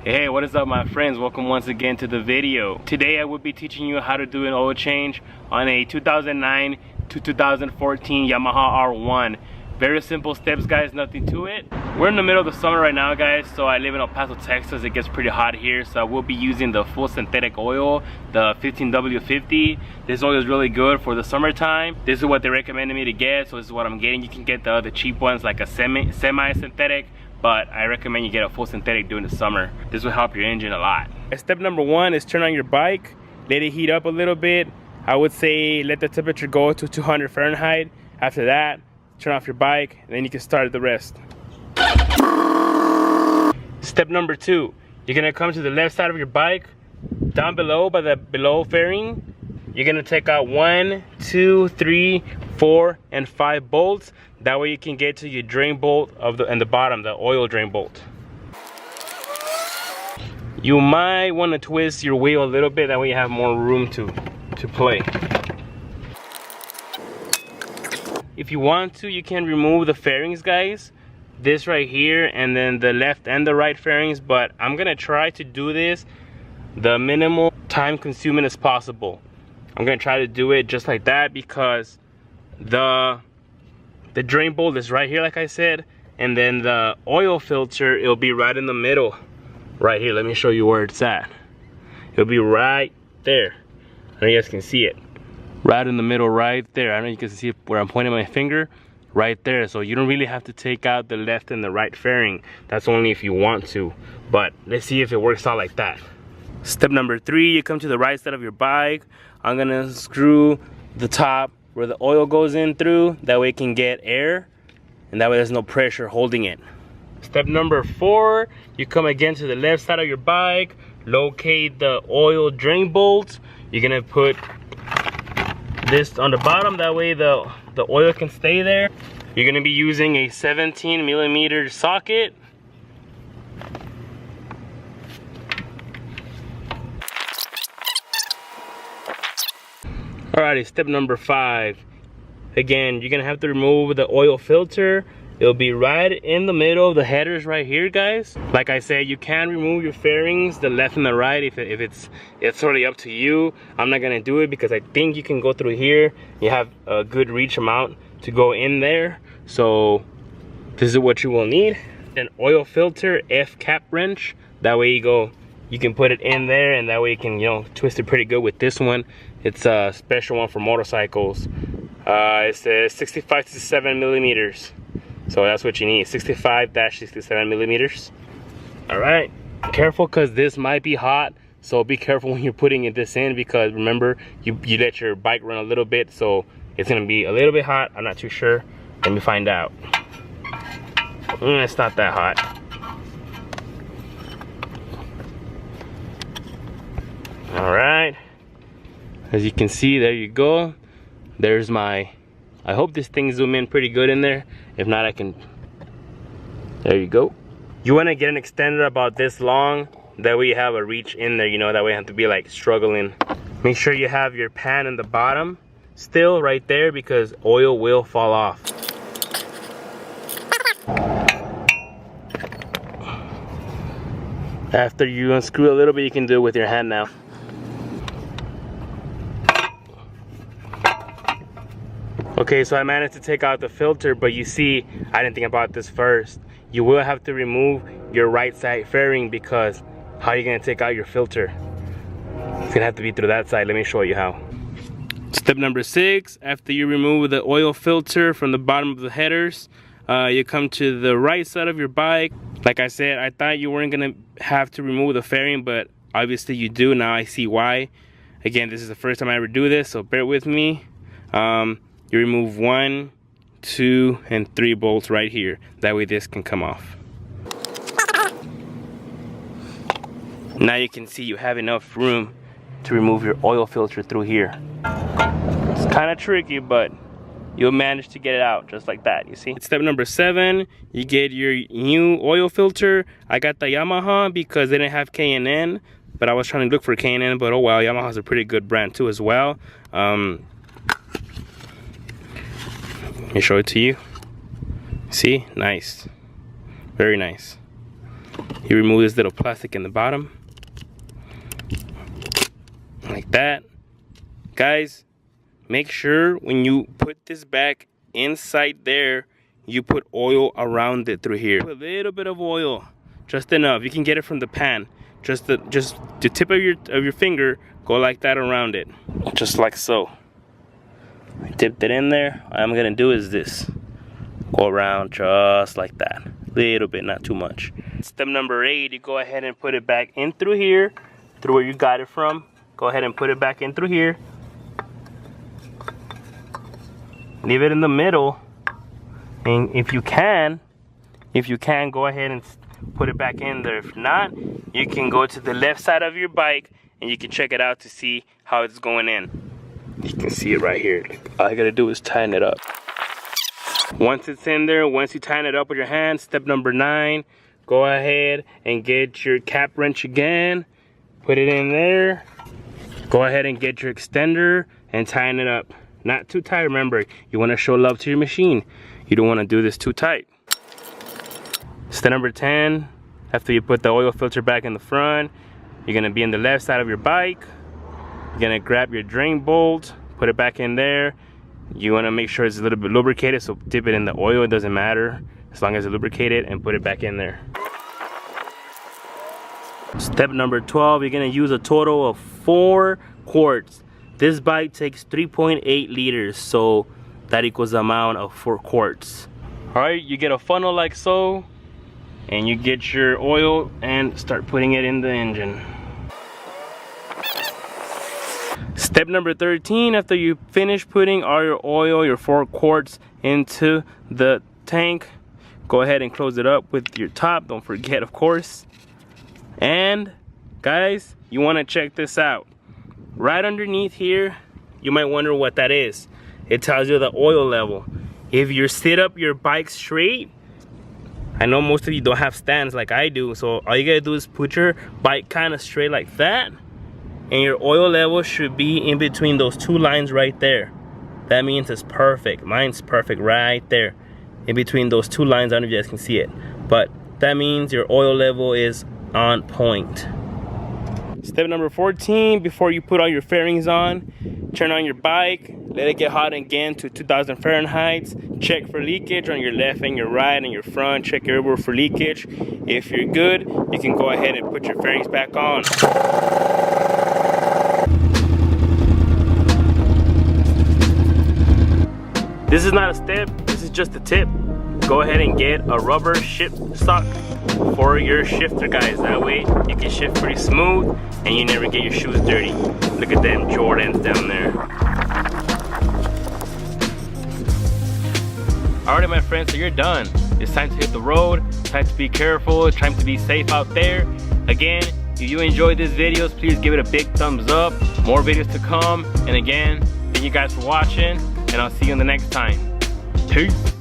Hey, what is up my friends? Welcome once again to the video. Today I will be teaching you how to do an oil change on a 2009 to 2014 Yamaha R1. Very simple steps guys, nothing to it. We're in the middle of the summer right now guys, so I live in El Paso, Texas. It gets pretty hot here, so I will be using the full synthetic oil, the 15W50. This oil is really good for the summertime. This is what they recommended me to get, so this is what I'm getting. You can get the other cheap ones like a semi-synthetic, but I recommend you get a full synthetic during the summer. This will help your engine a lot. Step number one is turn on your bike, let it heat up a little bit. I would say let the temperature go to 200 Fahrenheit. After that, turn off your bike, and then you can start the rest. Step number two, you're gonna come to the left side of your bike, down below by the below fairing. You're gonna take out 1, 2, 3, 4, and 5 bolts. That way you can get to your drain bolt of the bottom, the oil drain bolt. You might want to twist your wheel a little bit, that way you have more room to play. If you want to, you can remove the fairings guys, this right here, and then the left and the right fairings, but I'm gonna try to do this the minimal time consuming as possible. I'm gonna try to do it just like that because the drain bolt is right here like I said, and then the oil filter, it'll be right in the middle right here. Let me show you where it's at. It'll be right there. I know you guys can see it. Right in the middle right there. I know you can see where I'm pointing my finger, right there. So you don't really have to take out the left and the right fairing. That's only if you want to, but let's see if it works out like that. Step number three, you come to the right side of your bike. I'm gonna screw the top where the oil goes in through, that way it can get air, and that way there's no pressure holding it. Step number four, you come again to the left side of your bike, locate the oil drain bolt. You're gonna put this on the bottom, that way the oil can stay there. You're gonna be using a 17mm socket. Alrighty, step number five. Again, you're gonna have to remove the oil filter. It'll be right in the middle of the headers right here, guys. Like I said, you can remove your fairings, the left and the right, if it's totally up to you. I'm not gonna do it because I think you can go through here. You have a good reach amount to go in there. So this is what you will need. An oil filter F cap wrench. That way you can put it in there, and that way you can, you know, twist it pretty good with this one. It's a special one for motorcycles. It says 65 to 7mm. So that's what you need, 65-67mm. All right, careful because this might be hot. So be careful when you're putting this in, because remember, you let your bike run a little bit, so it's gonna be a little bit hot. I'm not too sure. Let me find out. It's not that hot. All right, as you can see, there you go. There's my, I hope this thing zoom in pretty good in there. If not, I can, there you go. You wanna get an extender about this long, that way you have a reach in there, you know, that way you have to be like struggling. Make sure you have your pan in the bottom still right there, because oil will fall off. After you unscrew a little bit, you can do it with your hand now. Okay, so I managed to take out the filter, but you see, I didn't think about this first. You will have to remove your right side fairing, because how are you gonna take out your filter? It's gonna have to be through that side. Let me show you how. Step number 6, after you remove the oil filter from the bottom of the headers, you come to the right side of your bike. Like I said, I thought you weren't gonna have to remove the fairing, but obviously you do. Now I see why. Again, this is the first time I ever do this, so bear with me. You remove 1, 2, and 3 bolts right here. That way this can come off. Now you can see you have enough room to remove your oil filter through here. It's kind of tricky, but you'll manage to get it out just like that, you see? Step number 7, you get your new oil filter. I got the Yamaha because they didn't have K&N, but I was trying to look for K&N, but oh well, Yamaha's a pretty good brand too as well. Let me show it to you. See, nice, very nice. You remove this little plastic in the bottom. Like that. Guys, make sure when you put this back inside there, you put oil around it through here. Put a little bit of oil, just enough. You can get it from the pan. Just the tip of your finger, go like that around it. Just like so. I dipped it in there. All I'm gonna do is this. Go around just like that. Little bit, not too much. Step number 8, you go ahead and put it back in through here, through where you got it from. Go ahead and put it back in through here. Leave it in the middle. And if you can, go ahead and put it back in there. If not, you can go to the left side of your bike and you can check it out to see how it's going in. You can see it right here. All you gotta do is tighten it up. Once it's in there, once you tighten it up with your hand, step number 9, go ahead and get your cap wrench again. Put it in there. Go ahead and get your extender and tighten it up. Not too tight, remember, you wanna show love to your machine. You don't wanna do this too tight. Step number 10, after you put the oil filter back in the front, you're gonna be in the left side of your bike. You're gonna grab your drain bolt, put it back in there. You wanna make sure it's a little bit lubricated, so dip it in the oil, it doesn't matter. As long as it's lubricated, and put it back in there. Step number 12, you're gonna use a total of 4 quarts. This bike takes 3.8 liters, so that equals the amount of 4 quarts. All right, you get a funnel like so, and you get your oil and start putting it in the engine. Step number 13, after you finish putting all your oil, your 4 quarts into the tank, go ahead and close it up with your top. Don't forget, of course. And guys, you want to check this out. Right underneath here, you might wonder what that is. It tells you the oil level. If you sit up your bike straight, I know most of you don't have stands like I do, so all you gotta do is put your bike kind of straight like that, and your oil level should be in between those 2 lines right there. That means it's perfect. Mine's perfect right there. In between those 2 lines, I don't know if you guys can see it, but that means your oil level is on point. Step number 14, before you put all your fairings on, turn on your bike, let it get hot again to 2000 Fahrenheit. Check for leakage on your left and your right and your front. Check everywhere for leakage. If you're good, you can go ahead and put your fairings back on. This is not a step, this is just a tip. Go ahead and get a rubber shift sock for your shifter, guys. That way you can shift pretty smooth and you never get your shoes dirty. Look at them Jordans down there. Alright my friends, so you're done. It's time to hit the road, time to be careful, time to be safe out there. Again, if you enjoyed this videos, please give it a big thumbs up. More videos to come. And again, thank you guys for watching, and I'll see you in the next time. Peace.